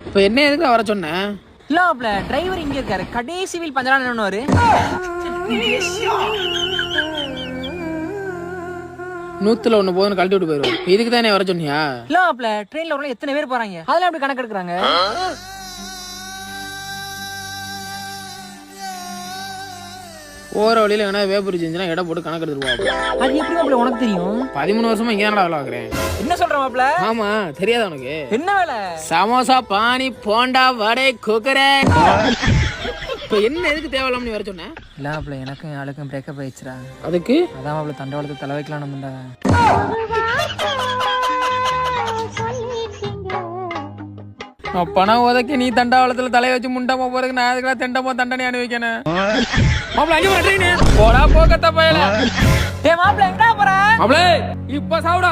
இப்போ என்ன எதுக்கு வர சொன்னேன்? இல்ல மாப்ள, டிரைவர் இங்க இருக்காரு, கடைசி வீல் பஞ்சரா நின்னுவாரு. 100ல் 1 போதுன்னு கழட்டி விட்டு போயிடும். இதுக்கு தானே வர சொன்னியா? இல்ல மாப்ள, ட்ரெயின்ல உள்ள எத்தனை பேர் போறாங்க, அதெல்லாம் எப்படி கணக்கு எடுக்கிறாங்க? போற வழியில என்ன வேப்பர் இருந்துச்சுன்னா இடம் போட்டு கணக்கு எடுத்துருவா. அது எப்படி மாப்ள உனக்கு தெரியும்? 13 வருஷமா இங்கே தானடா வேலை பார்க்குறேன். என்ன சொல்ற மாப்ள? ஆமா, தெரியாத உனக்கு? என்ன வேலை? சமோசா, பானி, போண்டா, வடை, குக்கரே. இப்போ என்ன எதுக்கு தேவையில்லாம நீ வர சொன்ன? இல்ல மாப்ள, எனக்கும் ஆளுக்கும் பிரேக்கப் ஆயிடுச்சுடா. அதுக்கு அதான் மாப்ள தண்டவாளத்தை தலை வைக்கலாம் நம்மண்டா. பணம் உதக்கி நீ தண்டவாளத்துல தலைய வச்சு முண்டமா போறதுக்கு நான் அதுக்கெல்லாம் தெண்டமோ தண்டனை அனுபவிக்கணும். மாப்பிள அங்கே போற ட்ரெயின் போடா போகத்த பயல. ஏ மாப்ள எங்கடா போற? மாப்பிள இப்ப சாவுடா.